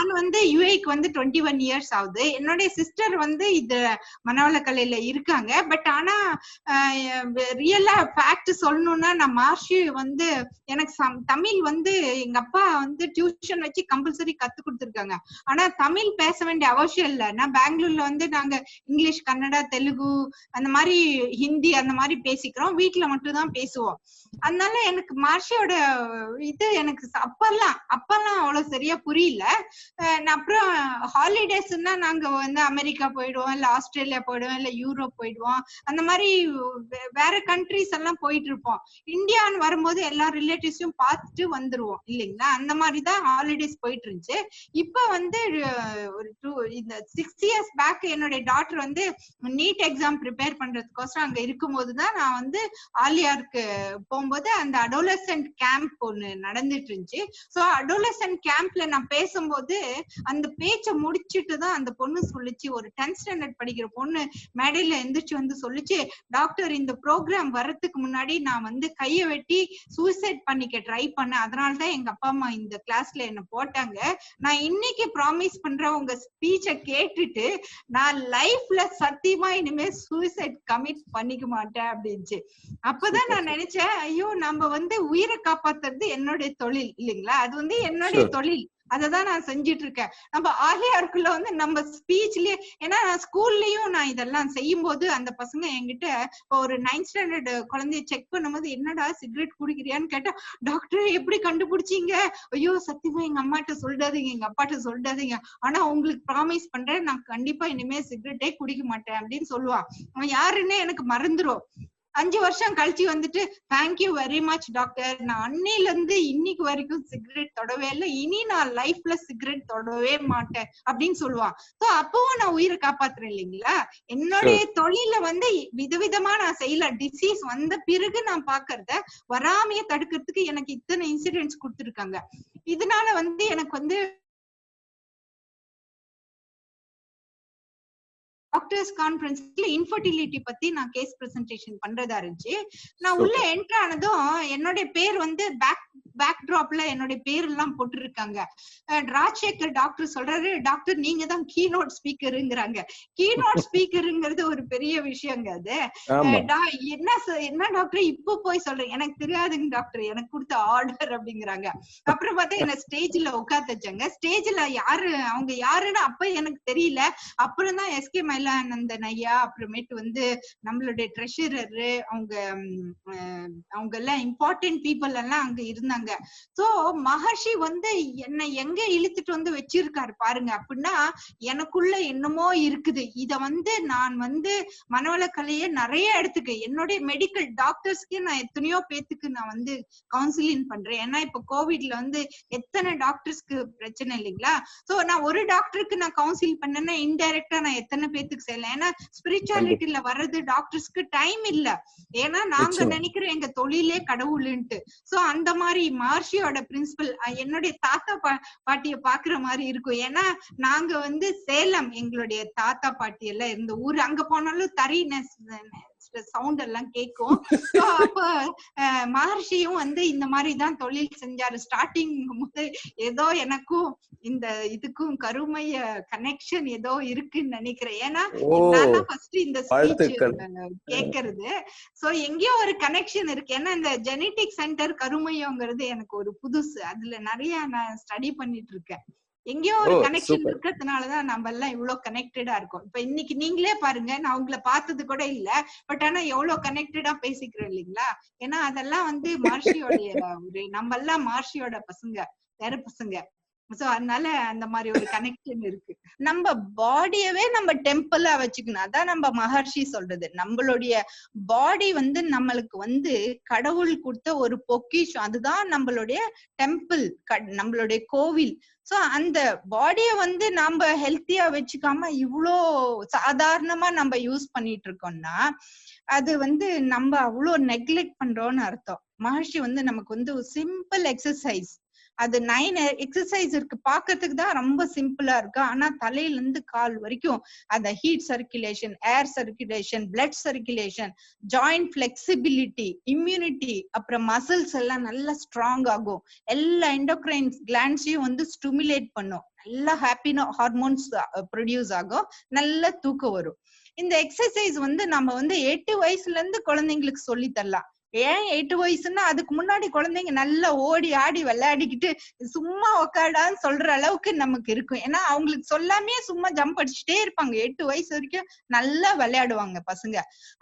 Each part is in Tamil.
நான் வந்து யுஏக்கு வந்து 21 இயர்ஸ் ஆகுது. என்னுடைய சிஸ்டர் வந்து இது மனவளக்கலையில இருக்காங்க. பட் ஆனா ரியலா ஃபேக்ட் சொல்லணும்னா நான் மார்ஷி வந்து எனக்கு தமிழ் வந்து எங்க அப்பா வந்து டியூஷன் வச்சு கம்பல்சரி கத்து கொடுத்துருக்காங்க. ஆனா தமிழ் பேச வேண்டிய அவசியம் இல்லை. நான் பெங்களூர்ல வந்து நாங்க இங்கிலீஷ், கன்னடா, தெலுங்கு அந்த மாதிரி ஹிந்தி அந்த மாதிரி பேசிக்கிறோம். வீட்டுல மட்டும் தான் பேசுவோம். அதனால எனக்கு மார்ஷியோட இது எனக்கு அப்பெல்லாம் அவ்வளவு சரியா புரியல. அப்புறம் ஹாலிடேஸ்னா நாங்க வந்து அமெரிக்கா போயிடுவோம், இல்ல ஆஸ்திரேலியா போயிடுவோம், இல்ல யூரோப் போயிடுவோம். அந்த மாதிரி வேற கண்ட்ரிஸ் எல்லாம் போயிட்டு இருப்போம். இந்தியான்னு வரும்போது எல்லா ரிலேட்டிவ்ஸையும் பார்த்துட்டு வந்துருவோம் இல்லைங்களா. அந்த மாதிரிதான் ஹாலிடேஸ் போயிட்டு இருந்துச்சு. இப்ப வந்து ஒரு இந்த 6 years பேக் என்னுடைய டாக்டர் வந்து நீட் எக்ஸாம் ப்ரிப்பேர் பண்றதுக்கோசரம் அங்க இருக்கும்போதுதான் நான் வந்து ஆலியாருக்கு போகும்போது அந்த அடோலசன்ட் கேம்ப் ஒண்ணு நடந்துட்டு இருந்துச்சு. சோ அடோலசன்ட் கேம்ப்ல நான் பேசும்போது அந்த பேச்சை முடிச்சுட்டு தான் அந்த பொண்ணு சொல்லிச்சு, ஒரு 10th ஸ்டாண்டர்ட் படிக்கிற பொண்ணு மேடையில எந்திரிச்சு வந்து சொல்லிச்சு, டாக்டர் இந்த ப்ரோக்ராம் வர்றதுக்கு முன்னாடி நான் வந்து கையை வெட்டி சூசைட் பண்ணிக்க ட்ரை பண்ணேன், அதனாலதான் எங்க அப்பா அம்மா இந்த கிளாஸ்ல என்ன போட்டாங்க. நான் இன்னைக்கு ப்ராமிஸ் பண்றேன், உங்க ஸ்பீச்சை கேட்டுட்டு நான் லைஃப்ல சத்தியமா இனிமே சூசைட் கமிட் பண்ணிக்க மாட்டேன் அப்படின்ச்சு. அப்பதான் நான் நினைச்சேன், ஐயோ நம்ம வந்து உயிரை காப்பாத்துறது என்னுடைய தொழில் இல்லைங்களா, அது வந்து என்னுடைய தொழில், அததான் நான் செஞ்சிட்டு இருக்கேன். நம்ம ஆலியாருக்குள்ள வந்து நம்ம ஸ்பீச்லயே, ஏன்னா ஸ்கூல்லயும் நான் இதெல்லாம் செய்யும் போது அந்த பசங்க என்கிட்ட ஒரு 9th ஸ்டாண்டர்ட் குழந்தைய செக் பண்ணும்போது, என்னடா சிகரெட் குடிக்கிறியான்னு கேட்டா, டாக்டர் எப்படி கண்டுபிடிச்சீங்க, ஐயோ சத்தியமா எங்க அம்மாட்ட சொல்லிடாதீங்க, எங்க அப்பாட்ட சொல்லிடாதீங்க, ஆனா உங்களுக்கு ப்ராமிஸ் பண்றேன் நான் கண்டிப்பா இனிமே சிகரெட்டே குடிக்க மாட்டேன் அப்படின்னு சொல்லுவான். அவன் யாருன்னே எனக்கு மறந்துரும். 5 வருஷம் கழிச்சு வந்துட்டு, தேங்க்யூ வெரி மச் டாக்டர், நான் அன்னையில இருந்து இன்னைக்கு வரைக்கும் சிகரெட் தொடவே இல்லை, இனி நான் லைஃப்ல சிகரெட் தொடவே மாட்டேன் அப்படின்னு சொல்லுவான். சோ அப்பவும் நான் உயிரை காப்பாத்துறேன் இல்லைங்களா. என்னுடைய தொழில வந்து விதவிதமா நான் செய்யல. டிசீஸ் வந்த பிறகு நான் பாக்குறத வராமைய தடுக்கிறதுக்கு எனக்கு இத்தனை இன்சிடென்ட்ஸ் கொடுத்துருக்காங்க. இதனால வந்து எனக்கு வந்து டாக்டர்ஸ் கான்ஃபரன்ஸ்ல இன்ஃபர்டிலிட்டி பத்தி நான் கேஸ் பிரசன்டேஷன் பண்றதா இருந்துச்சு. நான் உள்ள என்ட்ரு ஆனதும் என்னுடைய பேர் வந்து பேக் டிராப்ல என்னுடைய பேர் எல்லாம் போட்டுருக்காங்க. ராஜசேகர் டாக்டர் சொல்றாரு, டாக்டர் நீங்க தான் கீனோட் ஸ்பீக்கருங்கிறாங்க. கீனோட் ஸ்பீக்கருங்கிறது ஒரு பெரிய விஷயங்க. அது என்ன டாக்டர் இப்ப போய் சொல்றேன், எனக்கு தெரியாதுங்க டாக்டர், எனக்கு கொடுத்த ஆர்டர் அப்படிங்கிறாங்க. அப்புறம் பார்த்தா என்ன ஸ்டேஜ்ல உட்காந்து வச்சாங்க. ஸ்டேஜ்ல அவங்க யாருன்னு அப்ப எனக்கு தெரியல. அப்புறம் தான் எஸ்கே மயிலானந்தன் ஐயா, அப்புறமேட்டு வந்து நம்மளுடைய ட்ரெஷரர், அவங்க எல்லாம் இம்பார்ட்டன்ட் பீப்புள் எல்லாம் அங்க இருந்தாங்க. சோ மகர்ஷி வந்து என்ன எங்க இழுத்துட்டு வந்து வச்சிருக்காரு பாருங்க. அப்படின்னா எனக்குள்ள என்னமோ இருக்குது. இத வந்து நான் வந்து மனவளக்கலையே நிறைய இடத்துக்கு, என்னுடைய மெடிக்கல் டாக்டர்ஸ்க்கே நான் எத்தனையோ பேத்துக்கு நான் வந்து கவுன்சிலிங் பண்றேன். ஏன்னா இப்ப கோவிட்ல வந்து எத்தனை டாக்டர்ஸ்க்கு பிரச்சனை இல்லைங்களா. சோ நான் ஒரு டாக்டருக்கு நான் கவுன்சில் பண்ணேன்னா இன்டைரக்டா நான் எத்தனை பேத்துக்கு செய்யலாம். ஏன்னா ஸ்பிரிச்சுவாலிட்டியில வர்றது டாக்டர்ஸ்க்கு டைம் இல்ல. ஏன்னா நாங்க நினைக்கிறோம் எங்க தொழிலே கடவுள்ன்ட்டு. சோ அந்த மாதிரி மார்ஷியோட பிரின்சிபல் என்னுடைய தாத்தா பாட்டிய பாக்குற மாதிரி இருக்கும். ஏன்னா நாங்க வந்து சேலம், எங்களுடைய தாத்தா பாட்டி எல்லாம் இருந்த ஊரு. அங்க போனாலும் தரினஸ் சவுண்ட் எல்லாம் கேட்கும். அப்ப மகர்ஷியும் வந்து இந்த மாதிரிதான் தொழில் செஞ்சாரு. ஸ்டார்டிங் போது ஏதோ எனக்கும் இந்த இதுக்கும் கருமைய கனெக்ஷன் ஏதோ இருக்குன்னு நினைக்கிறேன். ஏன்னா நான் ஃபர்ஸ்ட் இந்த ஸ்பீச் கேக்குறது. சோ எங்கேயோ ஒரு கனெக்ஷன் இருக்கு. ஏன்னா இந்த ஜெனடிக் சென்டர் கருமையோங்கிறது எனக்கு ஒரு புதுசு. அதுல நிறைய நான் ஸ்டடி பண்ணிட்டு இருக்கேன். எங்கேயோ ஒரு கனெக்ஷன் இருக்கிறதுனாலதான் நம்ம எல்லாம் இவ்வளவு கனெக்டடா இருக்கோம். இப்ப இன்னைக்கு நீங்களே பாருங்க, நான் உங்களை பார்த்தது கூட இல்ல, பட் ஆனா எவ்வளவு கனெக்டடா பேசிக்கிறோம் இல்லைங்களா. ஏன்னா அதெல்லாம் வந்து மகர்ஷியோடைய ஒரு, நம்ம எல்லாம் மகர்ஷியோட பசங்க, வேற பசங்க. சோ அதனால அந்த மாதிரி ஒரு கனெக்ஷன் இருக்கு. நம்ம பாடியவே நம்ம டெம்பிளா வச்சுக்கணும். அதான் நம்ம மகர்ஷி சொல்றது. நம்மளுடைய பாடி வந்து நம்மளுக்கு வந்து கடவுள் கொடுத்த ஒரு பொக்கிஷம். அதுதான் நம்மளுடைய டெம்பிள், நம்மளுடைய கோவில். சோ அந்த பாடிய வந்து நம்ம ஹெல்த்தியா வச்சுக்காம இவ்வளோ சாதாரணமா நம்ம யூஸ் பண்ணிட்டு இருக்கோம்னா அது வந்து நம்ம அவ்வளோ நெக்லெக்ட் பண்றோம்னு அர்த்தம். மகர்ஷி வந்து நமக்கு வந்து ஒரு சிம்பிள் எக்ஸசைஸ், அது 9 எக்ஸசைஸ் இருக்கு, பாக்கிறதுக்கு தான் ரொம்ப சிம்பிளா இருக்கு. ஆனா தலையில இருந்து கால் வரைக்கும் அந்த ஹீட் சர்க்குலேஷன், ஏர் circulation, blood circulation, joint flexibility, immunity, அப்புறம் மசில்ஸ் எல்லாம் நல்லா ஸ்ட்ராங் ஆகும். எல்லா எண்டோக்ரைன் கிளாண்ட்ஸையும் வந்து ஸ்டிமுலேட் பண்ணும். நல்லா ஹாப்பி ஹார்மோன்ஸ் ப்ரொடியூஸ் ஆகும். நல்ல தூக்கம் வரும். இந்த எக்ஸசைஸ் வந்து நம்ம வந்து 8 வயசுல இருந்து குழந்தைங்களுக்கு சொல்லி தரலாம். ஏன் 8 வயசுன்னா அதுக்கு முன்னாடி குழந்தைங்க நல்லா ஓடி ஆடி விளையாடிக்கிட்டு சும்மா உக்காடான்னு சொல்ற அளவுக்கு நமக்கு இருக்கும். ஏன்னா அவங்களுக்கு சொல்லாமே சும்மா ஜம்ப் அடிச்சுட்டே இருப்பாங்க. 8 வயசு வரைக்கும் நல்லா விளையாடுவாங்க பசங்க.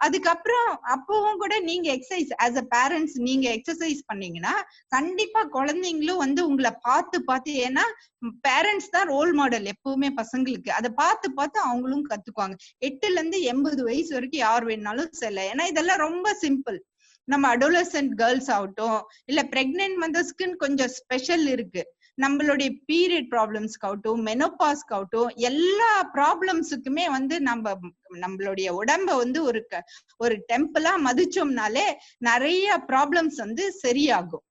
அதுக்கப்புறம் அப்பவும் கூட நீங்க எக்ஸசைஸ் ஆஸ் அ பேரண்ட்ஸ் நீங்க எக்ஸசைஸ் பண்ணீங்கன்னா கண்டிப்பா குழந்தைங்களும் வந்து உங்களை பார்த்து, ஏன்னா பேரண்ட்ஸ் தான் ரோல் மாடல் எப்பவுமே பசங்களுக்கு. அதை பார்த்து அவங்களும் கத்துக்குவாங்க. 8ல இருந்து 80 வயசு வரைக்கும் யார் வேணாலும் செல்ல. ஏன்னா இதெல்லாம் ரொம்ப சிம்பிள். நம்ம அடோலசன்ட் கேர்ள்ஸ் ஆகட்டும், இல்ல பிரெக்னென்ட் மதர்ஸ்க்குன்னு கொஞ்சம் ஸ்பெஷல் இருக்கு. நம்மளுடைய பீரியட் ப்ராப்ளம்ஸ்க்கு ஆகட்டும், மெனோபாஸ்க்கு ஆகட்டும், எல்லா ப்ராப்ளம்ஸுக்குமே வந்து நம்மளுடைய உடம்ப வந்து ஒரு டெம்பிளா மதிச்சோம்னாலே நிறைய ப்ராப்ளம்ஸ் வந்து சரியாகும்.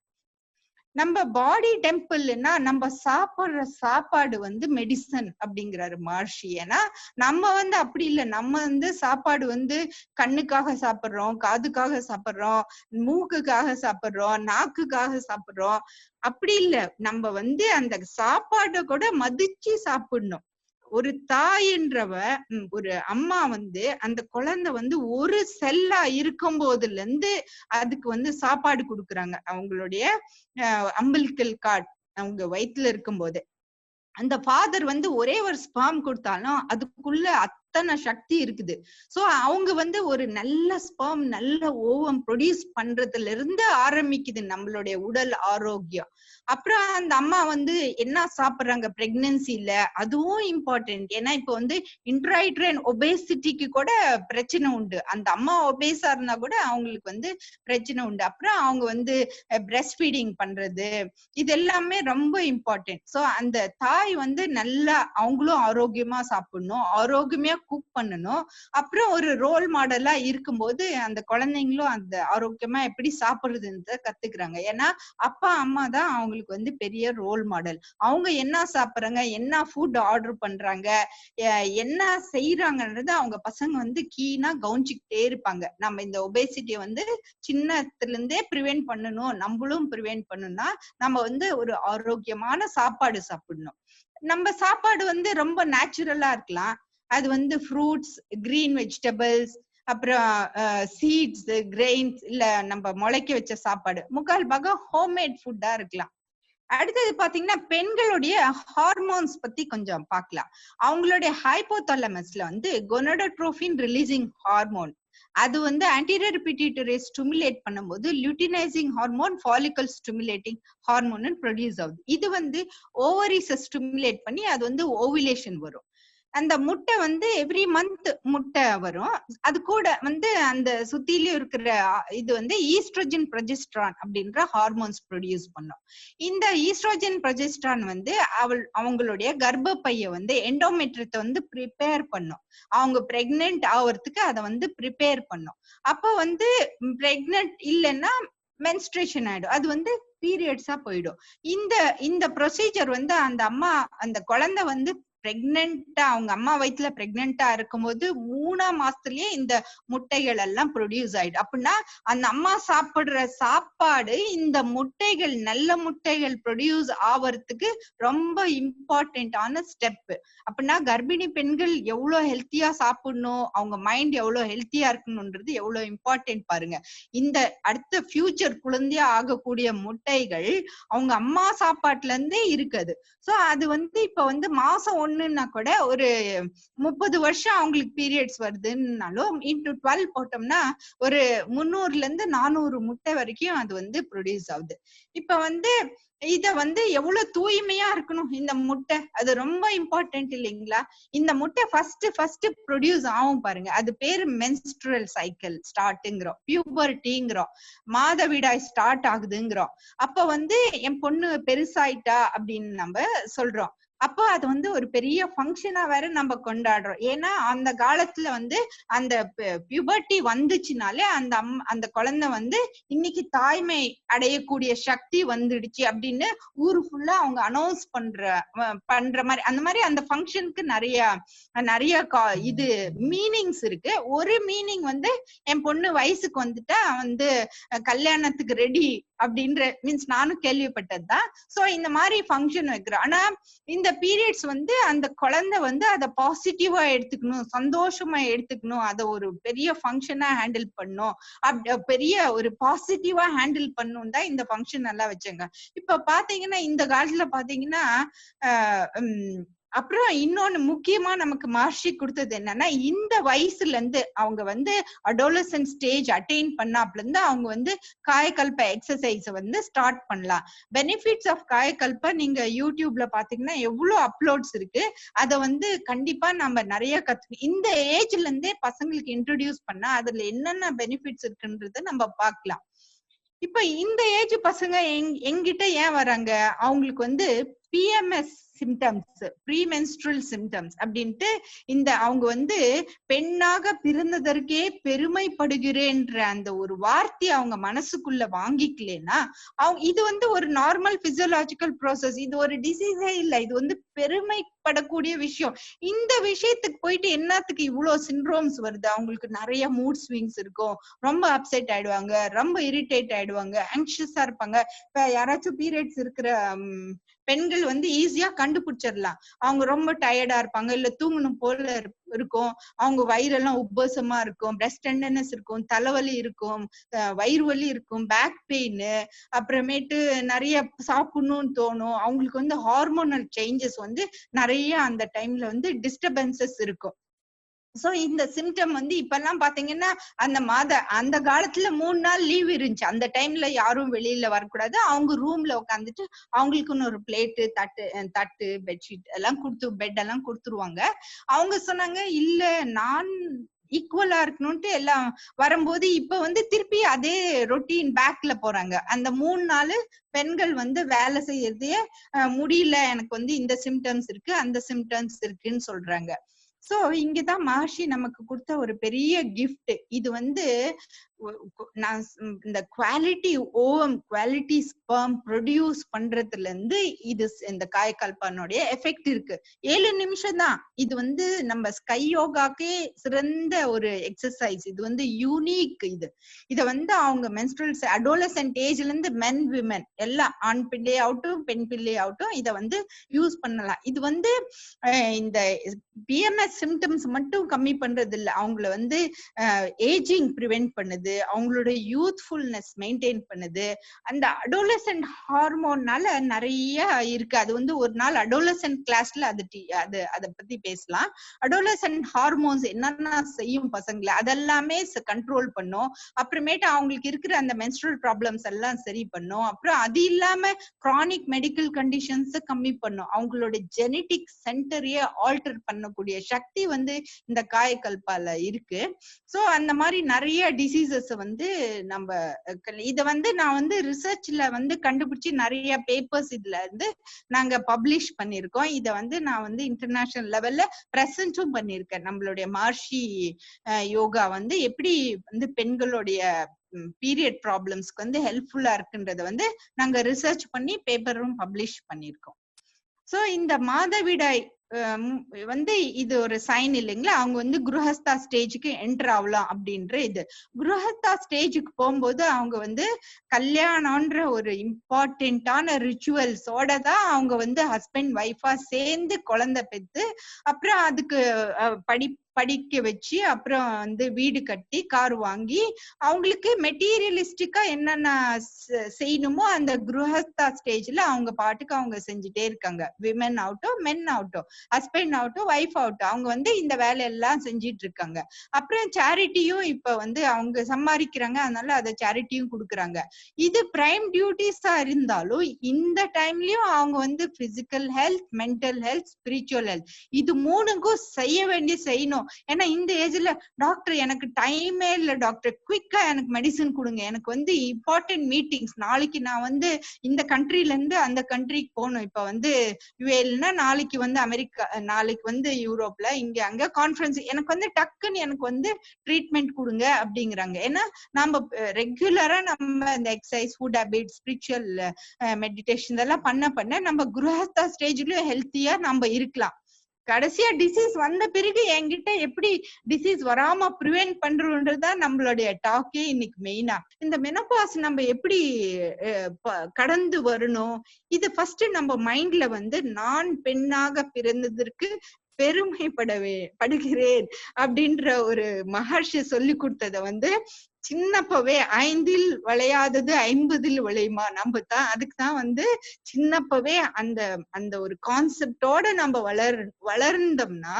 நம்ம பாடி டெம்பிள்னா நம்ம சாப்பிடுற சாப்பாடு வந்து மெடிசன் அப்படிங்கிறாரு மஹர்ஷி. ஏன்னா நம்ம வந்து அப்படி இல்லை. நம்ம வந்து சாப்பாடு வந்து கண்ணுக்காக சாப்பிடுறோம், காதுக்காக சாப்பிடுறோம், மூக்குக்காக சாப்பிடுறோம், நாக்குக்காக சாப்பிடுறோம். அப்படி இல்லை. நம்ம வந்து அந்த சாப்பாடை கூட மதிச்சு சாப்பிடணும். ஒரு தாயின்றவ, ஒரு அம்மா வந்து அந்த குழந்தை வந்து ஒரு செல்லா இருக்கும் போதுல இருந்து அதுக்கு வந்து சாப்பாடு கொடுக்குறாங்க. அவங்களுடைய அம்பிளிக்கல் கார்ட் அவங்க வயிற்றுல இருக்கும் போது அந்த ஃபாதர் வந்து ஒரே ஒரு ஸ்பெர்ம் கொடுத்தாலும் அதுக்குள்ள அத்தனை சக்தி இருக்குது. சோ அவங்க வந்து ஒரு நல்ல ஸ்பெர்ம், நல்ல ஓவம் ப்ரொடியூஸ் பண்றதுல இருந்து ஆரம்பிக்குது நம்மளுடைய உடல் ஆரோக்கியம். அப்புறம் அந்த அம்மா வந்து என்ன சாப்பிடுறாங்க பிரெக்னன்சில, அதுவும் இம்பார்ட்டன்ட். ஏன்னா இப்ப வந்து இன்ட்ரைட்ரைன் ஒபேசிட்டிக்கு கூட பிரச்சனை உண்டு. அந்த அம்மா ஒபேஸா இருந்தா கூட அவங்களுக்கு வந்து பிரச்சனை உண்டு. அப்புறம் அவங்க வந்து பிரெஸ்ட் ஃபீடிங் பண்றது, இது எல்லாமே ரொம்ப இம்பார்ட்டன்ட். சோ அந்த தாய் வந்து நல்லா அவங்களும் ஆரோக்கியமா சாப்பிடணும், ஆரோக்கியமா குக் பண்ணணும். அப்புறம் ஒரு ரோல் மாடலா இருக்கும்போது அந்த குழந்தைங்களும் அந்த ஆரோக்கியமா எப்படி சாப்பிடுறதுன்னு கத்துக்கிறாங்க. ஏன்னா அப்பா அம்மா தான் அவங்களுக்கு வந்து பெரிய ரோல் மாடல். அவங்க என்ன சாப்பிடுறாங்க, என்ன ஃபுட் ஆர்டர் பண்றாங்க, என்ன செய்யறாங்கன்றது அவங்க பசங்க வந்து கீனா கவனிச்சுக்கிட்டே இருப்பாங்க. நம்ம இந்த ஒபேசிட்டியை வந்து சின்னத்துல இருந்தே ப்ரிவென்ட் பண்ணணும், நம்மளும் ப்ரிவென்ட் பண்ணணும்னா நம்ம வந்து ஒரு ஆரோக்கியமான சாப்பாடு சாப்பிடணும். நம்ம சாப்பாடு வந்து ரொம்ப நேச்சுரலா இருக்கலாம். அது வந்து ஃப்ரூட்ஸ், கிரீன் வெஜிடபிள்ஸ், அப்புறம் சீட்ஸ், கிரெயின்ஸ், இல்ல நம்ம முளைக்க வச்ச சாப்பாடு, முக்கால் பாகம் ஹோம்மேட் ஃபுட்டா இருக்கலாம். அடுத்தது பாத்தீங்கன்னா பெண்களுடைய ஹார்மோன்ஸ் பத்தி கொஞ்சம் பார்க்கலாம். அவங்களுடைய ஹைப்போதாலமஸ்ல வந்து கொனடோட்ரோபின் ரிலீசிங் ஹார்மோன், அது வந்து ஆன்டீரியர் பிட்யூட்டரி ஸ்டிமுலேட் பண்ணும்போது luteinising hormone, follicle stimulating hormone produce ஆகுது. இது வந்து ஓவரிஸை ஸ்டிமுலேட் பண்ணி அது வந்து ஓவுலேஷன் வரும். அந்த முட்டை வந்து எவ்ரி மந்த் முட்டை வரும். அது கூட வந்து அந்த சுத்திலும் இருக்கிற இது வந்து ஈஸ்ட்ரோஜன் ப்ரொஜெஸ்ட்ரான் அப்படின்ற ஹார்மோன்ஸ் ப்ரொடியூஸ் பண்ணும். இந்த ஈஸ்ட்ரோஜன் ப்ரொஜெஸ்ட்ரான் வந்து அவங்களுடைய கர்ப்பப்பையை வந்து எண்டோமெட்ரியத்தை வந்து ப்ரிப்பேர் பண்ணும். அவங்க பிரெக்னென்ட் ஆகிறதுக்கு அதை வந்து ப்ரிப்பேர் பண்ணும். அப்போ வந்து பிரெக்னென்ட் இல்லைன்னா மென்ஸ்ட்ரேஷன் ஆயிடும், அது வந்து பீரியட்ஸா போயிடும். இந்த ப்ரொசீஜர் வந்து அந்த அம்மா, அந்த குழந்தை வந்து பிரெக்னென்டா, அவங்க அம்மா வயிற்றுல பிரெக்னென்டா இருக்கும்போது 3ஆம் மாசத்துலயே இந்த முட்டைகள் எல்லாம் ப்ரொடியூஸ் ஆயிடும். அப்படின்னா அந்த அம்மா சாப்பிடுற சாப்பாடு இந்த முட்டைகள், நல்ல முட்டைகள் ப்ரொடியூஸ் ஆவறதுக்கு ரொம்ப இம்பார்ட்டன்டான ஸ்டெப். அப்படின்னா கர்ப்பிணி பெண்கள் எவ்வளவு ஹெல்த்தியா சாப்பிடணும், அவங்க மைண்ட் எவ்வளவு ஹெல்த்தியா இருக்கணும்ன்றது எவ்வளவு இம்பார்ட்டன்ட் பாருங்க. இந்த அடுத்த ஃபியூச்சர் குழந்தையா ஆகக்கூடிய முட்டைகள் அவங்க அம்மா சாப்பாட்டுல இருந்தே இருக்குது. சோ அது வந்து இப்ப வந்து மாசம் ஒண்ணுன்னா கூட ஒரு 30 வருஷம் அவங்களுக்கு பீரியட்ஸ் வருதுன்னாலும் இன்டு 12 போட்டோம்னா ஒரு 300ல இருந்து 400 முட்டை வரைக்கும் அது வந்து ப்ரொடியூஸ் ஆகுது. இப்ப வந்து இத வந்து எவ்வளவு தூய்மையா இருக்கணும் இந்த முட்டை, அது ரொம்ப இம்பார்ட்டன்ட் இல்லைங்களா? இந்த முட்டை ஃபர்ஸ்ட் ப்ரொடியூஸ் ஆகும் பாருங்க, அது பேரு மென்ஸ்ட்ரல் சைக்கிள் ஸ்டார்ட்ங்கிறோம், பியூபர்ட்டிங்கிறோம், மாதவிடாய் ஸ்டார்ட் ஆகுதுங்கிறோம். அப்ப வந்து என் பொண்ணு பெருசாயிட்டா அப்படின்னு நம்ம சொல்றோம். அப்போ அது வந்து ஒரு பெரிய ஃபங்க்ஷனா வேற நம்ம கொண்டாடுறோம். ஏன்னா அந்த காலத்துல வந்து அந்த பியூபர்ட்டி வந்துச்சுனாலே அந்த குழந்தை வந்து இன்னைக்கு தாய்மை அடையக்கூடிய சக்தி வந்துடுச்சு அப்படின்னு ஊரு ஃபுல்லா அவங்க அனௌன்ஸ் பண்ற மாதிரி அந்த மாதிரி அந்த ஃபங்க்ஷனுக்கு நிறைய இது மீனிங்ஸ் இருக்கு. ஒரு மீனிங் வந்து என் பொண்ணு வயசுக்கு வந்துட்டா வந்து கல்யாணத்துக்கு ரெடி அப்படின்ற மீன்ஸ் நானும் கேள்விப்பட்டதுதான். சோ இந்த மாதிரி ஃபங்க்ஷன் வைக்கிறோம். ஆனா இந்த பீரியட்ஸ் வந்து அந்த குழந்தை வந்து அதை பாசிட்டிவா எடுத்துக்கணும், சந்தோஷமா எடுத்துக்கணும், அதை ஒரு பெரிய ஃபங்க்ஷனா ஹேண்டில் பண்ணும், பெரிய ஒரு பாசிட்டிவா ஹேண்டில் பண்ணும் தான் இந்த ஃபங்க்ஷன் எல்லாம் வச்சாங்க. இப்ப பாத்தீங்கன்னா இந்த காலத்துல பாத்தீங்கன்னா அப்புறம் இன்னொன்னு முக்கியமா நமக்கு மஹர்ஷி கொடுத்தது என்னன்னா, இந்த வயசுல இருந்து அவங்க வந்து அடோலசன்ட் ஸ்டேஜ் அட்டைன் பண்ணாப்ல இருந்து அவங்க வந்து காயகல்ப எக்ஸசைஸ் வந்து ஸ்டார்ட் பண்ணலாம். பெனிஃபிட்ஸ் ஆஃப் காயகல்ப நீங்க யூடியூப்ல பாத்தீங்கன்னா எவ்வளவு அப்லோட்ஸ் இருக்கு. அத வந்து கண்டிப்பா நம்ம நிறைய இந்த ஏஜ்ல இருந்தே பசங்களுக்கு இன்ட்ரோடியூஸ் பண்ணா அதுல என்னென்ன பெனிஃபிட்ஸ் இருக்குன்றத நம்ம பார்க்கலாம். இப்ப இந்த ஏஜ் பசங்க எங்கிட்ட ஏன் வராங்க, அவங்களுக்கு வந்து பிஎம்எஸ் சிம்டம்ஸ், ப்ரீமென்ஸ்ட்ரல் சிம்டம்ஸ் அப்படின்ட்டு அவங்க வந்து பெண்ணாக பிறந்ததற்கே பெருமைப்படுகிறேன்ற அந்த ஒரு வார்த்தையை அவங்க மனசுக்குள்ள வாங்கிக்கலனா இது வந்து ஒரு நார்மல் பிசியோலாஜிக்கல் ப்ராசஸ், இது ஒரு டிசீஸே இல்ல, இது வந்து பெருமைப்படக்கூடிய விஷயம். இந்த விஷயத்துக்கு போயிட்டு என்னத்துக்கு இவ்வளவு சிண்ட்ரோம்ஸ் வருது? அவங்களுக்கு நிறைய மூட் ஸ்விங்ஸ் இருக்கும், ரொம்ப அப்செட் ஆயிடுவாங்க, ரொம்ப இரிட்டேட் ஆயிடுவாங்க, ஆங்ஷியஸா இருப்பாங்க. இப்ப யாராச்சும் பீரியட்ஸ் இருக்கிற பெண்கள் வந்து ஈஸியா கண்டுபிடிச்சிடலாம். அவங்க ரொம்ப டயர்டா இருப்பாங்க, இல்ல தூங்கணும் போல இருக்கும், அவங்க வயிறெல்லாம் உப்பசமா இருக்கும், பிரெஸ்ட் டெண்டர்னஸ் இருக்கும், தலைவலி இருக்கும், வயிறு வலி இருக்கும், பேக் பெயின், அப்புறமேட்டு நிறைய சாப்பிடணும்னு தோணும். அவங்களுக்கு வந்து ஹார்மோனல் சேஞ்சஸ் வந்து நிறைய அந்த டைம்ல வந்து டிஸ்டர்பன்சஸ் இருக்கும். சோ இந்த சிம்டம் வந்து இப்ப எல்லாம் பாத்தீங்கன்னா அந்த காலத்துல 3 நாள் லீவ் இருந்துச்சு. அந்த டைம்ல யாரும் வெளியில வரக்கூடாது, அவங்க ரூம்ல உட்காந்துட்டு அவங்களுக்குன்னு ஒரு பிளேட்டு, தட்டு பெட்ஷீட் எல்லாம் பெட் எல்லாம் கொடுத்துருவாங்க. அவங்க சொன்னாங்க இல்ல நான் ஈக்குவலா இருக்கணும்ட்டு எல்லாம் வரும்போது இப்ப வந்து திருப்பி அதே ரொட்டீன் பேக்ல போறாங்க. அந்த 3 நாள் பெண்கள் வந்து வேலை செய்யறதே முடியல, எனக்கு வந்து இந்த சிம்டம்ஸ் இருக்கு, அந்த சிம்டம்ஸ் இருக்குன்னு சொல்றாங்க. சோ இங்கதான் மஹர்ஷி நமக்கு கொடுத்த ஒரு பெரிய கிஃப்ட். இது வந்து நான் இந்த quality ovum, quality sperm produce பண்றதுல இருந்து இது இந்த காயகல்பனுடைய எஃபெக்ட் இருக்கு. 7 நிமிஷம் தான். இது வந்து நம்ம ஸ்கை யோகாக்கே சிறந்த ஒரு எக்ஸசைஸ். இது வந்து யூனிக். இத வந்து அவங்க மென்ஸ்ட்ரல் அடோலசன்ட் ஏஜ்ல இருந்து மென் விமன் எல்லாம் ஆண் பிள்ளை ஆகட்டும் பெண் பிள்ளை ஆகட்டும் இத வந்து யூஸ் பண்ணலாம். இது வந்து இந்த பிஎம்எஸ் சிம்டம்ஸ் மட்டும் கம்மி பண்றது இல்ல, அவங்கள வந்து ஏஜிங் ப்ரிவென்ட் பண்ணுது, அவங்களோட யூத்ஃபுல்னஸ் மெயின்டைன் பண்ணுது. அந்த அடோலசன்ட் ஹார்மோன்னால நிறைய இருக்கு. அது வந்து ஒரு நாள் அடோலசன்ட் கிளாஸ்ல அதை பத்தி பேசலாம். அடோலசன்ட் ஹார்மோன்ஸ் என்னென்ன செய்யும் பசங்களை அதெல்லாமே கண்ட்ரோல் பண்ணும். அப்புறமேட்டு அவங்களுக்கு இருக்கிற அந்த மென்ஸ்ட்ரல் ப்ராப்ளம்ஸ் எல்லாம் சரி பண்ணும். அப்புறம் அது இல்லாம கிரானிக் மெடிக்கல் கண்டிஷன்ஸ் கம்மி பண்ணும். அவங்களோட ஜெனட்டிக் சென்டரையே ஆல்டர் பண்ணக்கூடிய சக்தி வந்து இந்த காயகல்பால இருக்கு. சோ அந்த மாதிரி நிறைய டிசீசஸ் வந்து நம்ம இத வந்து நான் வந்து ரிசர்ச்ல வந்து கண்டுபிடிச்சு நிறைய பேப்பர்ஸ் இதுல இருந்து நாங்க பப்ளிஷ் பண்ணிருக்கோம். இத வந்து நான் வந்து இன்டர்நேஷனல் லெவல்ல பிரசன்டும் பண்ணிருக்கேன். நம்மளுடைய மஹர்ஷி யோகா வந்து எப்படி வந்து பெண்களுடைய பீரியட் ப்ராப்ளம்ஸ்க்கு வந்து ஹெல்ப்ஃபுல்லா இருக்குன்றத வந்து நாங்க ரிசர்ச் பண்ணி பேப்பரும் பப்ளிஷ் பண்ணிருக்கோம். சோ இந்த மாதவிடாய் வந்து இது ஒரு சைன் இல்லைங்களா, அவங்க வந்து குருஹஸ்தா ஸ்டேஜுக்கு என்டர் ஆகலாம் அப்படின்ற இது. குருஹஸ்தா ஸ்டேஜுக்கு போகும்போது அவங்க வந்து கல்யாணம்ன்ற ஒரு இம்பார்ட்டன்டான ரிச்சுவல்ஸோட தான் அவங்க வந்து ஹஸ்பண்ட் ஒய்ஃபா சேர்ந்து குழந்தை பெற்று அப்புறம் அதுக்கு படிக்க வச்சு அப்புறம் வந்து வீடு கட்டி கார் வாங்கி அவங்களுக்கு மெட்டீரியலிஸ்டிக்கா என்னென்ன செய்யணுமோ அந்த குருஹஸ்தா ஸ்டேஜ்ல அவங்க பாட்டுக்கு அவங்க செஞ்சுட்டே இருக்காங்க. விமன் ஆகட்டும் மென் ஆகட்டும் ஹஸ்பண்ட் ஆகட்டும் ஒய்ஃப் ஆகட்டும் அவங்க வந்து இந்த வேலையெல்லாம் செஞ்சிட்டு இருக்காங்க. அப்புறம் சேரிட்டியும் இப்ப வந்து அவங்க சம்பாதிக்கிறாங்க, அதனால அதை சேரிட்டியும் கொடுக்குறாங்க. இது பிரைம் டியூட்டிஸா இருந்தாலும் இந்த டைம்லயும் அவங்க வந்து physical health, mental health, spiritual health இது 3க்கும் செய்யணும். பண்ணணும். ஏன்னா இந்த ஏஜ்ல டாக்டர் எனக்கு டைமே இல்ல டாக்டர், குயிக்கா எனக்கு மெடிசன் கொடுங்க, எனக்கு வந்து இம்பார்ட்டன்ட் மீட்டிங்ஸ், நாளைக்கு நான் வந்து இந்த கண்ட்ரில இருந்து அந்த கண்ட்ரிக்கு போகணும், இப்ப வந்து யுஏல்னா நாளைக்கு வந்து அமெரிக்கா, நாளைக்கு வந்து யூரோப்ல, இங்க அங்க கான்ஃபரன்ஸ், எனக்கு வந்து டக்குன்னு எனக்கு வந்து ட்ரீட்மெண்ட் கொடுங்க அப்படிங்கிறாங்க. ஏன்னா நம்ம ரெகுலரா நம்ம இந்த exercise, food habit, spiritual meditation இதெல்லாம் பண்ண பண்ண நம்ம குருஹஸ்தா ஸ்டேஜ்லயும் ஹெல்த்தியா நம்ம இருக்கலாம். கடைசியா டிசீஸ் வந்த பிறகு என்கிட்ட எப்படி டிசீஸ் வராம ப்ரிவென்ட் பண்றோன்றதுதான் நம்மளுடைய டாக்கே இன்னைக்கு மெயினா. இந்த மெனோபாஸ் நம்ம எப்படி கடந்து வரணும், இது ஃபர்ஸ்ட் நம்ம மைண்ட்ல வந்து நான் பெண்ணாக பிறந்ததற்கு படுகிறேன் அப்படின்ற ஒரு மகர்ஷி சொல்லி கொடுத்தத வந்து சின்னப்பவே 5ல் விளையாதது 50ல் விளையுமா, நம்ம தான் அதுக்கு தான் வந்து சின்னப்பவே அந்த அந்த ஒரு கான்செப்டோட நம்ம வளர்ந்தோம்னா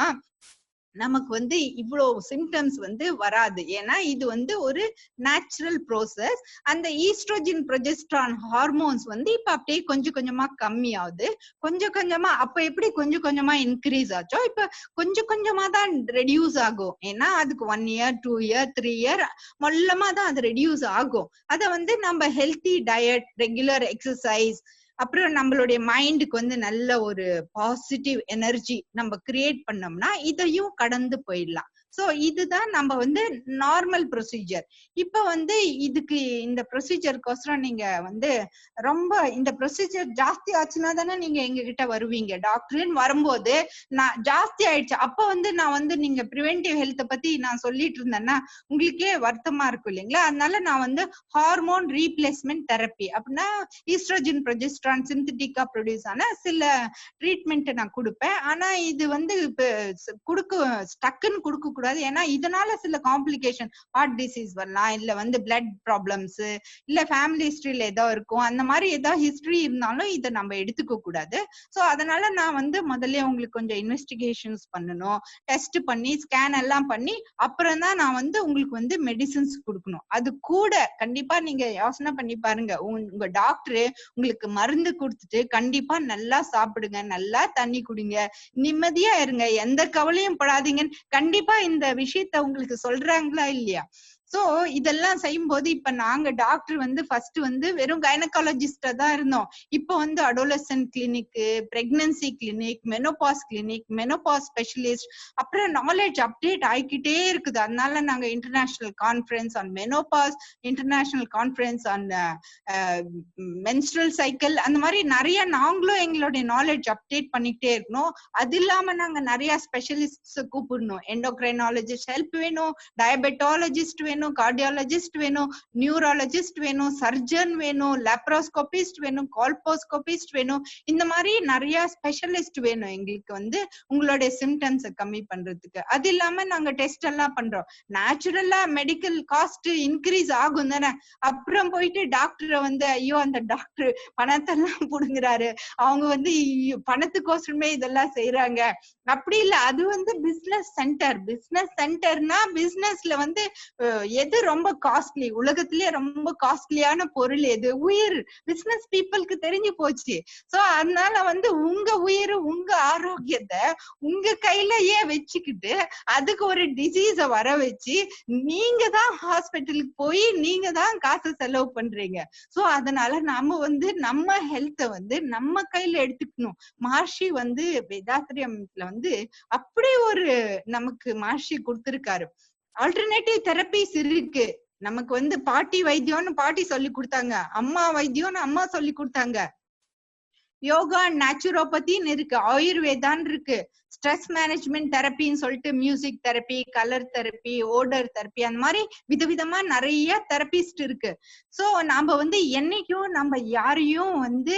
நமக்கு வந்து இவ்வளவு சிம்டம்ஸ் வந்து வராது. ஏன்னா இது வந்து ஒரு நேச்சுரல் ப்ரோசஸ். அந்த ஈஸ்ட்ரோஜன் ப்ரொஜெஸ்ட்ரான் ஹார்மோன்ஸ் வந்து இப்ப அப்படியே கொஞ்சம் கொஞ்சமா கம்மி ஆகுது, கொஞ்சம் கொஞ்சமா. அப்ப எப்படி கொஞ்சம் கொஞ்சமா இன்க்ரீஸ் ஆச்சோ இப்ப கொஞ்சம் கொஞ்சமா தான் ரெடியூஸ் ஆகும். ஏன்னா அதுக்கு 1 இயர் 2 இயர் 3 இயர் மொல்லமா தான் அது ரெடியூஸ் ஆகும். அத வந்து நம்ம ஹெல்த்தி டயட், ரெகுலர் எக்ஸசைஸ், அப்புறம் நம்மளுடைய மைண்டுக்கு வந்து நல்ல ஒரு பாசிட்டிவ் எனர்ஜி நம்ம கிரியேட் பண்ணோம்னா இதையும் கடந்து போயிடலாம். சோ இதுதான் நம்ம வந்து நார்மல் ப்ரொசீஜர். இப்ப வந்து இதுக்கு இந்த ப்ரொசீஜருக்கோசரம் நீங்க வந்து ரொம்ப இந்த ப்ரொசீஜர் ஜாஸ்தி ஆச்சுன்னா தானே நீங்க எங்க கிட்ட வருவீங்க. டாக்டர்னு வரும்போது நான் ஜாஸ்தி ஆயிடுச்சு, அப்ப வந்து நான் வந்து நீங்க ப்ரிவென்டிவ் ஹெல்த்தை பத்தி நான் சொல்லிட்டு இருந்தேன்னா உங்களுக்கே வருத்தமா இருக்கும் இல்லைங்களா. அதனால நான் வந்து ஹார்மோன் ரீப்ளேஸ்மெண்ட் தெரப்பி அப்படின்னா ஈஸ்ட்ரோஜன் ப்ரொஜெஸ்ட்ரான் சிந்தட்டிக்கா ப்ரொடியூஸ் ஆன சில ட்ரீட்மெண்ட் நான் கொடுப்பேன். ஆனா இது வந்து டக்குன்னு கொடுக்க கூடாது. ஏன்னா இதனால சில காம்ப்ளிகேஷன், ஹார்ட் டிசீஸ் வரலாம், இல்ல வந்து பிளட் ப்ராப்ளம்ஸ், இல்ல ஃபேமிலி ஹிஸ்டரியில ஏதோ இருக்கும், அந்த மாதிரி ஏதாவது ஹிஸ்டரி இருந்தாலும் இதை நம்ம எடுத்துக்க கூடாது. சோ அதனால நான் வந்து முதல்ல உங்களுக்கு கொஞ்சம் இன்வெஸ்டிகேஷன்ஸ் பண்ணணும், டெஸ்ட் பண்ணி ஸ்கேன் எல்லாம் பண்ணி அப்புறம் தான் நான் வந்து உங்களுக்கு வந்து மெடிசின்ஸ் கொடுக்கணும். அது கூட கண்டிப்பா நீங்க யோசனை பண்ணி பாருங்க, உங்க டாக்டர் உங்களுக்கு மருந்து கொடுத்துட்டு கண்டிப்பா நல்லா சாப்பிடுங்க, நல்லா தண்ணி குடிங்க, நிம்மதியா இருங்க, எந்த கவலையும் படாதீங்கன்னு கண்டிப்பா இந்த விஷயத்த உங்களுக்கு சொல்றாங்களா இல்லையா. சோ இதெல்லாம் செய்யும்போது இப்ப நாங்க டாக்டர் வந்து ஃபர்ஸ்ட் வந்து வெறும் கைனகாலஜிஸ்டா தான் இருந்தோம். இப்போ வந்து adolescent clinic, pregnancy clinic, menopause clinic, menopause specialist, அப்புறம் நாலேஜ் அப்டேட் ஆகிக்கிட்டே இருக்குது. அதனால நாங்க international conference on menopause, international conference on menstrual cycle, அந்த மாதிரி நிறைய நாங்களும் எங்களுடைய நாலேஜ் அப்டேட் பண்ணிக்கிட்டே இருக்கணும். அது இல்லாம நாங்க நிறைய ஸ்பெஷலிஸ்ட் கூப்பிடணும். எண்டோக்ரைனாலஜிஸ்ட் ஹெல்ப் வேணும், டயபெட்டாலஜிஸ்ட் வேணும், கார்டியாலஜிஸ்ட் வேணும், நியூராலஜிஸ்ட் வேணும், சர்ஜன் வேணும், லேப்ரோஸ்கோபிஸ்ட் வேணும், கால்போஸ்கோபிஸ்ட் வேணும். இந்த மாதிரி நிறைய ஸ்பெஷலிஸ்ட் வேணும் எங்களுக்கு வந்து உங்களுடைய சிம்டம்ஸை கம்மி பண்றதுக்கு. அது இல்லாம நாங்க டெஸ்ட் எல்லாம் பண்றோம். நேச்சுரலா மெடிக்கல் காஸ்ட் இன்க்ரீஸ் ஆகும் தானே. அப்புறம் போயிட்டு டாக்டரை வந்து ஐயோ அந்த டாக்டர் பணத்தெல்லாம் புடுங்குறாரு, அவங்க வந்து பணத்துக்கோசரமே இதெல்லாம் செய்யறாங்க, அப்படி இல்ல. அது வந்து பிசினஸ் சென்டர். பிசினஸ் சென்டர்னா பிசினஸ்ல வந்து எது ரொம்ப காஸ்ட்லி, உலகத்திலேயே ரொம்ப காஸ்ட்லியான பொருள் எது? உயிர். பிசினஸ் பீப்புளுக்கு தெரிஞ்சு போச்சு. சோ அதனால வந்து உங்க உயிர், உங்க ஆரோக்கியத்தை உங்க கையிலயே வச்சுக்கிட்டு அதுக்கு ஒரு டிசீஸ வர வச்சு நீங்க தான் ஹாஸ்பிட்டலுக்கு போய் நீங்க தான் காசு செலவு பண்றீங்க. சோ அதனால நாம வந்து நம்ம ஹெல்த்தை வந்து நம்ம கையில எடுத்துக்கணும். மகர்ஷி வந்து வேதாத்திரியம்ல வந்து அப்படி ஒரு நமக்கு மகர்ஷி கொடுத்திருக்காரு. ஆல்டர்னேட்டிவ் தெரபிஸ் இருக்கு. நமக்கு வந்து பாட்டி வைத்தியம்னு பாட்டி சொல்லி கொடுத்தாங்க, அம்மா வைத்தியம்னு அம்மா சொல்லி கொடுத்தாங்க, யோகா நேச்சுரோபதின்னு இருக்கு, ஆயுர்வேதான் இருக்கு, ஸ்ட்ரெஸ் மேனேஜ்மெண்ட் தெரப்பின்னு சொல்லிட்டு music therapy, colour therapy, odour therapy, அந்த மாதிரி விதவிதமா நிறைய தெரபிஸ்ட் இருக்கு. சோ நாம வந்து என்னைக்கும் நம்ம யாரையும் வந்து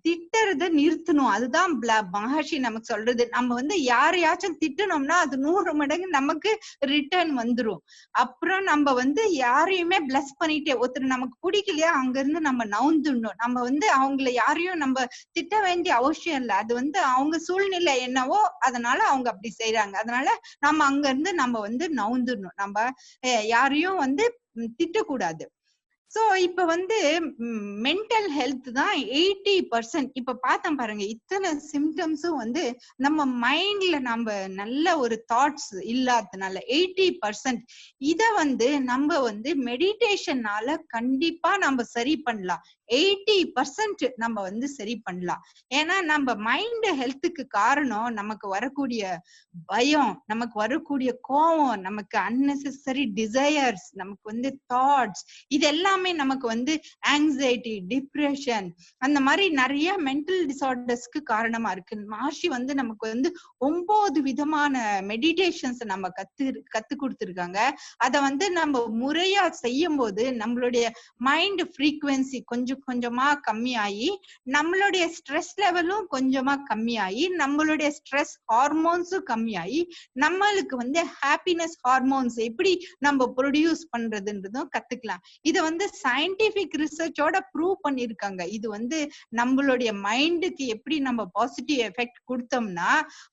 திட்டுறத நிறுத்தணும். அதுதான் மகர்ஷி நமக்கு சொல்றது. நம்ம வந்து யாரையாச்சும் திட்டணும்னா அது 100 மடங்கு நமக்கு ரிட்டர்ன் வந்துரும். அப்புறம் நம்ம வந்து யாரையுமே பிளஸ் பண்ணிட்டே, ஒருத்தர் நமக்கு பிடிக்கலையா அங்க இருந்து நம்ம நவுந்துடணும். நம்ம வந்து அவங்களை யாரையும் நம்ம திட்ட வேண்டிய அவசியம் இல்லை. அது வந்து அவங்க சூழ்நிலை என்னவோ அதனால அவங்க அப்படி செய்யறாங்க. அதனால நம்ம அங்க இருந்து நம்ம வந்து நவுந்துடணும். நம்ம யாரையும் வந்து திட்டக்கூடாது. சோ இப்ப வந்து மென்டல் ஹெல்த் தான் 80%. இப்ப பார்த்தோம் பாருங்க, இத்தனை சிம்டம்ஸும் வந்து நம்ம மைண்ட்ல நம்ம நல்ல ஒரு தாட்ஸ் இல்லாததுனால 80%. இத வந்து நம்ம வந்து மெடிடேஷனால கண்டிப்பா நம்ம சரி பண்ணலாம். 80% நம்ம வந்து சரி பண்ணலாம். ஏன்னா நம்ம மைண்ட் ஹெல்த்துக்கு காரணம் நமக்கு வரக்கூடிய பயம், நமக்கு வரக்கூடிய கோவம், நமக்கு அன்னெசரி டிசையர்ஸ், நமக்கு வந்து தாட்ஸ், இது எல்லாமே நமக்கு வந்து ஆங்ஸைட்டி, டிப்ரெஷன், அந்த மாதிரி நிறைய மென்டல் டிசார்டர்ஸ்க்கு காரணமா இருக்கு. மஹர்ஷி வந்து நமக்கு வந்து 9 விதமான மெடிடேஷன்ஸ் நம்ம கத்து கொடுத்திருக்காங்க. அத வந்து நம்ம முறையா செய்யும் போது நம்மளுடைய மைண்ட் ஃப்ரீக்வன்சி கொஞ்சம் கொஞ்சமா கம்மியாகி, நம்மளுடைய ஸ்ட்ரெஸ் லெவலும் கொஞ்சமா கம்மியாகி, நம்மளுடைய ஸ்ட்ரெஸ் ஹார்மோன்ஸும் கம்மியாகி, நம்மளுக்கு வந்து ஹாப்பினஸ் ஹார்மோன்ஸ் எப்படி நம்ம ப்ரொடியூஸ் பண்றதுன்றதும் கத்துக்கலாம். இத வந்து சயின்டிபிக் ரிசர்ச்சோட ப்ரூவ் பண்ணிருக்காங்க. இது வந்து நம்மளுடைய மைண்டுக்கு எப்படி நம்ம பாசிட்டிவ் எஃபெக்ட் கொடுத்தோம்னா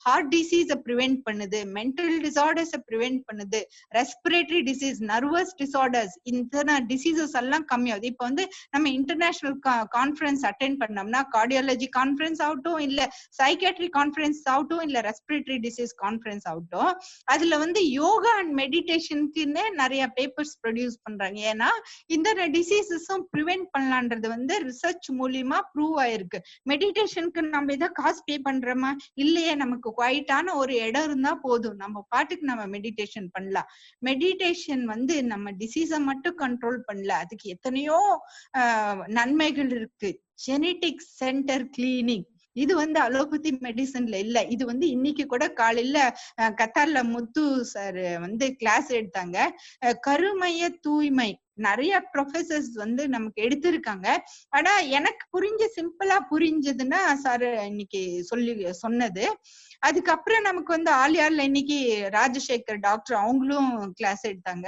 ஹார்ட் டிசீஸ ப்ரிவென்ட் பண்ணுது, மென்டல் டிசார்டர்ஸ ப்ரிவென்ட் பண்ணுது, ரெஸ்பிரேட்டரி டிசீஸ், நர்வஸ் டிசார்டர்ஸ், இந்த டிசீசஸ் எல்லாம் கம்மியாகுது. இப்ப வந்து நம்ம இன்டர்நேஷனல் கான்ஃபரன்ஸ் அட்டென்ட் பண்ணோம்னா, கார்டியாலஜி கான்ஃபரன்ஸ் ஆகட்டும், இல்ல சைக்காட்ரி கான்ஃபரன்ஸ் ஆகட்டும், இல்ல ரெஸ்பிரேட்டரி டிசீஸ் கான்ஃபரன்ஸ் ஆகட்டும், அதுல வந்து யோகா அண்ட் மெடிடேஷனுக்குன்னு நிறைய பேப்பர்ஸ் ப்ரொடியூஸ் பண்றாங்க. ஏன்னா இந்த டிசீசஸும் ப்ரிவென்ட் பண்ணலான்றது வந்து ரிசர்ச் மூலியமா ப்ரூவ் ஆயிருக்கு. மெடிடேஷனுக்கு நம்ம ஏதோ காசு பே பண்றோமா? இல்லையே, நமக்கு குவைட்டான ஒரு இடம் இருந்தா போதும், நம்ம பாட்டுக்கு நம்ம மெடிடேஷன் பண்ணலாம். மெடிடேஷன் வந்து நம்ம டிசீஸ மட்டும் கண்ட்ரோல் பண்ணல, அதுக்கு எத்தனையோ நன்மைகள் இருக்கு. ஜெனடிக் சென்டர் கிளீனிங், இது வந்து அலோபதி மெடிசன்ல இல்ல. இது வந்து இன்னைக்கு கூட காலையில கத்தார்ல முத்து சார் வந்து கிளாஸ் எடுத்தாங்க. கருமைய தூய்மை நிறைய ப்ரொஃபசர்ஸ் வந்து நமக்கு எடுத்திருக்காங்க. ஆனா எனக்கு சிம்பிளா புரிஞ்சதுன்னா சார் இன்னைக்கு சொன்னது. அதுக்கப்புறம் நமக்கு வந்து ஆலியார்ல இன்னைக்கு ராஜசேகர் டாக்டர் அவங்களும் கிளாஸ் எடுத்தாங்க.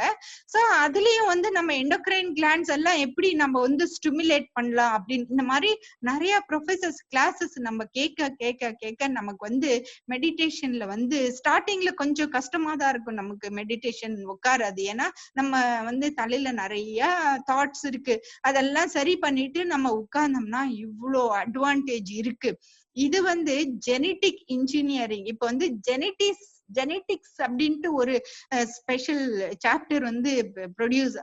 சோ அதுலயும் வந்து நம்ம எண்டோக்ரைன் கிளாண்ட்ஸ் எல்லாம் எப்படி நம்ம வந்து ஸ்டிமுலேட் பண்ணலாம் அப்படின்னு இந்த மாதிரி நிறைய ப்ரொஃபசர்ஸ் கிளாஸஸ் நம்ம கேட்க கேட்க கேட்க நமக்கு வந்து மெடிடேஷன்ல வந்து ஸ்டார்டிங்ல கொஞ்சம் கஷ்டமா தான் இருக்கும். நமக்கு மெடிடேஷன் உட்காராது. ஏன்னா நம்ம வந்து தலையில நிறைய தாட்ஸ் இருக்கு. அதெல்லாம் சரி பண்ணிட்டு நம்ம உட்கார்ந்தோம்னா இவ்வளோ அட்வான்டேஜ் இருக்கு. இது வந்து ஜெனடிக் இன்ஜினியரிங். இப்ப வந்து ஜெனடிக்ஸ் அப்படின்ட்டு ஒரு ஸ்பெஷல் சாப்டர் வந்து ப்ரொடியூஸ்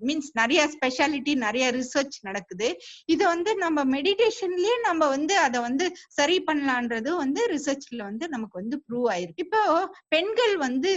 மீன்ஸ் நிறைய ஸ்பெஷாலிட்டி, நிறைய ரிசர்ச் நடக்குது. இது வந்து நம்ம மெடிடேஷன்லயே நம்ம வந்து அதை வந்து சரி பண்ணலான்றது வந்து ரிசர்ச்ல வந்து நமக்கு வந்து ப்ரூவ் ஆயிருக்கு. இப்போ பெண்கள் வந்து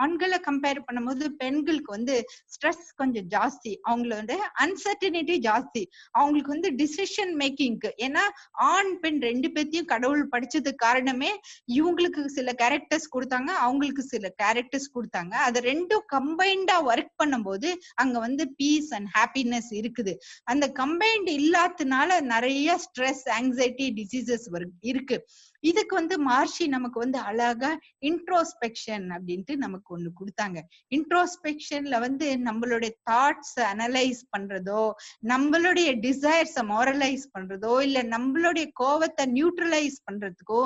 ஆண்களை கம்பேர் பண்ணும்போது பெண்களுக்கு வந்து ஸ்ட்ரெஸ் கொஞ்சம் ஜாஸ்தி, அவங்களோட அன்சர்டனிட்டி ஜாஸ்தி, அவங்களுக்கு வந்து டிசிஷன் மேக்கிங்க்கு. ஏன்னா ஆண் பெண் ரெண்டு பேர்த்தையும் கடவுள் படிச்சதுக்கு காரணமே இவங்களுக்கு சில கேரக்டர்ஸ் கொடுத்தாங்க, அவங்களுக்கு சில கேரக்டர்ஸ் கொடுத்தாங்க. அது ரெண்டும் கம்பைண்டா ஒர்க் பண்ணும்போது அங்க வந்து பீஸ் அண்ட் ஹாப்பினஸ் இருக்குது. அந்த கம்பைண்ட் இல்லாதனால நிறைய ஸ்ட்ரெஸ், ஆங்ஸைட்டி, டிசீசஸ் இருக்கு. இதுக்கு வந்து மஹர்ஷி நமக்கு வந்து அழகா இன்ட்ரோஸ்பெக்ஷன் அப்படின்ட்டு நமக்கு ஒண்ணு கொடுத்தாங்க. இன்ட்ரோஸ்பெக்ஷன்ல வந்து நம்மளுடைய தாட்ஸ் அனலைஸ் பண்றதோ, நம்மளுடைய டிசைர்ஸ் மாரலைஸ் பண்றதோ, இல்ல நம்மளுடைய கோவத்தை நியூட்ரலைஸ் பண்றதுக்கோ,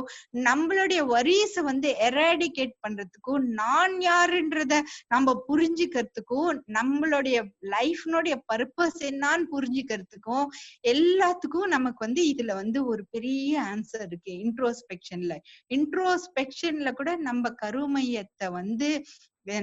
நம்மளுடைய வரிஸ் வந்து எராடிகேட் பண்றதுக்கும், நான் யாருன்றத நம்ம புரிஞ்சுக்கிறதுக்கும், நம்மளுடைய லைஃப்னுடைய பர்பஸ் என்னன்னு புரிஞ்சுக்கிறதுக்கும் எல்லாத்துக்கும் நமக்கு வந்து இதுல வந்து ஒரு பெரிய ஆன்சர் இருக்கு இன்ட்ரோஸ்பெக்ஷன்ல. இன்ட்ரோஸ்பெக்ஷன்ல கூட நம்ம கருமையத்தை வந்து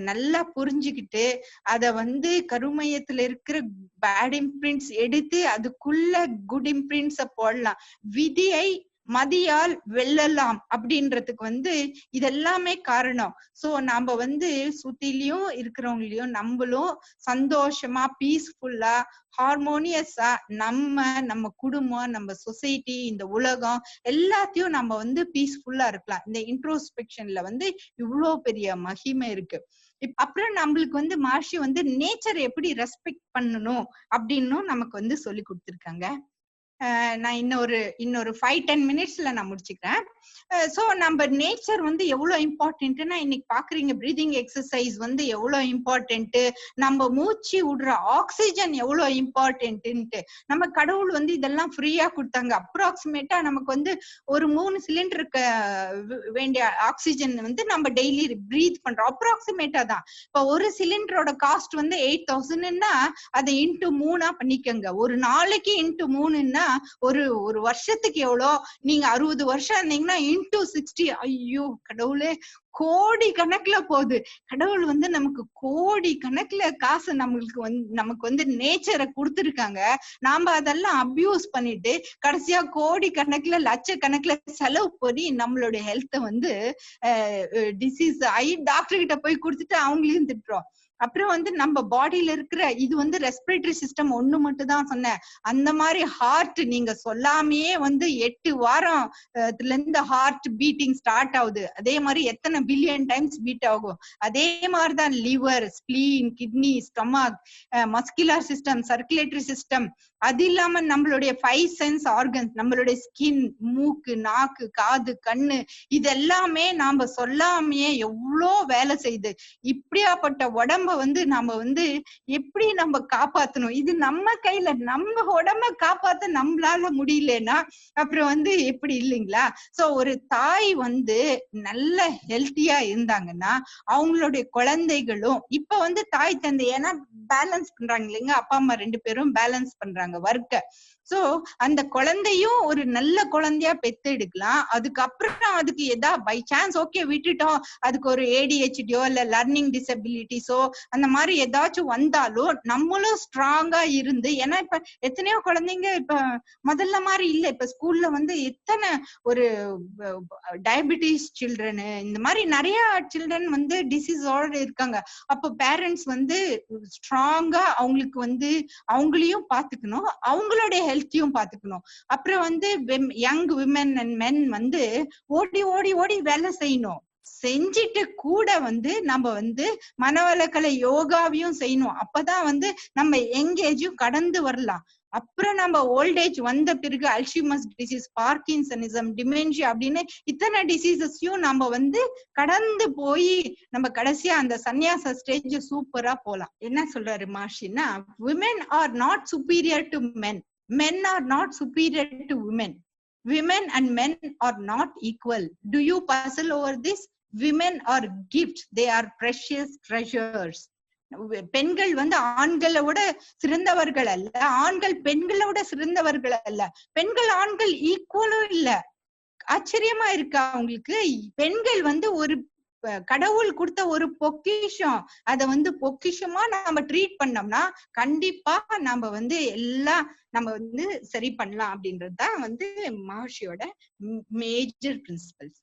நல்லா புரிஞ்சுக்கிட்டு அத வந்து கருமையத்துல இருக்கிற பேட் இம்ப்ரிண்ட்ஸ் எடுத்து அதுக்குள்ள குட் இம்ப்ரிண்ட்ஸ போடலாம். விதியை மதியால் வெல்லலாம் அப்படின்றதுக்கு வந்து இதெல்லாமே காரணம். சோ நாம வந்து சுத்திலையும் இருக்கிறவங்களையும் நம்மளும் சந்தோஷமா, பீஸ்ஃபுல்லா, ஹார்மோனியஸா நம்ம குடும்பம், நம்ம சொசைட்டி, இந்த உலகம் எல்லாத்தையும் நம்ம வந்து பீஸ்ஃபுல்லா இருக்கலாம். இந்த இன்ட்ரோஸ்பெக்ஷன்ல வந்து இவ்வளவு பெரிய மகிமை இருக்கு. அப்புறம் நம்மளுக்கு வந்து மஹர்ஷி வந்து நேச்சர் எப்படி ரெஸ்பெக்ட் பண்ணணும் அப்படின்னு நமக்கு வந்து சொல்லி கொடுத்திருக்காங்க. நான் இன்னொரு 5-10 மினிட்ஸ்ல நான் முடிச்சுக்கிறேன். சோ நம்ம நேச்சர் வந்து எவ்வளவு இம்பார்ட்டன்ட்னா இன்னைக்கு பாக்குறீங்க, பிரீதிங் எக்ஸசைஸ் வந்து எவ்வளவு இம்பார்ட்டன்ட், நம்ம மூச்சு விடுற ஆக்சிஜன் எவ்வளவு இம்பார்ட்டன்ட். நம்ம கடவுள் வந்து இதெல்லாம் ஃப்ரீயா கொடுத்தாங்க. அப்ராக்சிமேட்டா நமக்கு வந்து ஒரு 3 சிலிண்டருக்கு வேண்டிய ஆக்சிஜன் வந்து நம்ம டெய்லி பிரீத் பண்றோம். அப்ராக்சிமேட்டா தான். இப்ப ஒரு சிலிண்டரோட காஸ்ட் வந்து 8,000ன்னா அதை இன்டு 3 பண்ணிக்கோங்க. ஒரு நாளைக்கு இன்டு 3ன்னா ஒரு வருஷத்துக்கு எவ்வளோ? நீங்க 60 வருஷம் இருந்தீங்கன்னா இன்டு 60. ஐயோ கடவுளே, கோடி கணக்குல போகுது. கடவுள் வந்து நமக்கு கோடி கணக்குல காசு நமக்கு வந்து நேச்சரை கொடுத்துருக்காங்க. நாம அதெல்லாம் அபியூஸ் பண்ணிட்டு கடைசியா கோடி கணக்குல லட்சக்கணக்குல செலவு பண்ணி நம்மளுடைய ஹெல்த்தை வந்து டிசீஸ் ஆகி டாக்டர் கிட்ட போய் கொடுத்துட்டு அவங்களையும் திட்டுறோம். அப்புறம் வந்து நம்ம பாடியில இருக்கிற இது வந்து ரெஸ்பிரேட்டரி சிஸ்டம் ஒண்ணு மட்டும் தான் சொன்னேன். அந்த மாதிரி ஹார்ட் நீங்க சொல்லாமையே வந்து 8 வாரத்துல இருந்து ஹார்ட் பீட்டிங் ஸ்டார்ட் ஆகுது. அதே மாதிரி எத்தனை பில்லியன் டைம்ஸ் பீட் ஆகும். அதே மாதிரிதான் liver, spleen, kidney, stomach, muscular system, circulatory system, அது இல்லாம நம்மளுடைய 5 சென்ஸ் ஆர்கன்ஸ், நம்மளுடைய ஸ்கின், மூக்கு, நாக்கு, காது, கண்ணு, இதெல்லாமே நாம சொல்லாமையே எவ்வளோ வேலை செய்யுது. இப்படியாப்பட்ட உடம்ப வந்து நாம வந்து எப்படி நம்ம காப்பாத்தணும்? இது நம்ம கையில. நம்ம உடம்ப காப்பாத்த நம்மளால முடியலன்னா அப்புறம் வந்து எப்படி, இல்லைங்களா? சோ ஒரு தாய் வந்து நல்ல ஹெல்த்தியா இருந்தாங்கன்னா அவங்களுடைய குழந்தைகளும் இப்ப வந்து தாய் தந்தை ஏன்னா பேலன்ஸ் பண்றாங்க இல்லைங்க, அப்பா அம்மா 2 பேரும் பேலன்ஸ் பண்றாங்க ஒர்க்க. சோ அந்த குழந்தையும் ஒரு நல்ல குழந்தையா பெத்து எடுக்கலாம். அதுக்கப்புறம் அதுக்கு பை சான்ஸ் ஓகே விட்டுட்டோம், அதுக்கு ஒரு ADHDயோ இல்ல லர்னிங் டிசபிலிட்டிஸோ அந்த மாதிரி ஏதாச்சும் வந்தாலும் நம்மளும் ஸ்ட்ராங்கா இருந்து, ஏன்னா இப்ப எத்தனையோ குழந்தைங்க இப்ப முதல்ல மாதிரி இல்ல. இப்ப ஸ்கூல்ல வந்து எத்தனை ஒரு டயபிட்டிஸ் சில்ட்ரன், இந்த மாதிரி நிறைய சில்ட்ரன் வந்து டிசீஸோட இருக்காங்க. அப்போ பேரண்ட்ஸ் வந்து ஸ்ட்ராங்கா அவங்களுக்கு வந்து அவங்களையும் பாத்துக்கணும், அவங்களுடைய ஹெல்த்தையும் பாத்துக்கணும். அப்புறம் வந்து யங் விமன் அண்ட் மென் வந்து ஓடி ஓடி ஓடி வேலை செய்யணும். செஞ்சிட்டு கூட வந்து நம்ம வந்து மனவளக்கலை யோகாவையும் செய்யணும். அப்பதான் வந்து நம்ம எங்கேஜும் கடந்து வரலாம். அப்புறம் நம்ம ஓல்டேஜ் வந்த பிறகு அல்ஷிமஸ் டிசீஸ், பார்க்கின்சனிசம், டிமென்ஷியா அப்படின்னு இத்தனை டிசீசஸையும் நம்ம வந்து கடந்து போய் நம்ம கடைசியா அந்த சன்னியாச ஸ்டேஜ் சூப்பரா போலாம். என்ன சொல்றாரு மஹர்ஷின்னா, women are not superior to men, men are not superior to women, women and men are not equal. Do you puzzle over this? Women are gifts, they are precious treasures. பெண்கள் வந்து ஆண்களை விட சிறந்தவர்கள் அல்ல, ஆண்கள் பெண்களை விட சிறந்தவர்கள் அல்ல, பெண்கள் ஆண்கள் ஈக்குவலும் இல்ல. ஆச்சரியமா இருக்கா உங்களுக்கு? பெண்கள் வந்து ஒரு கடவுள் கொடுத்த ஒரு பொக்கிஷம். அதை வந்து பொக்கிஷமா நம்ம ட்ரீட் பண்ணோம்னா கண்டிப்பா நம்ம வந்து எல்லாம் நம்ம வந்து சரி பண்ணலாம் அப்படின்றதுதான் வந்து மஹர்ஷியோட மேஜர் பிரின்சிபல்ஸ்.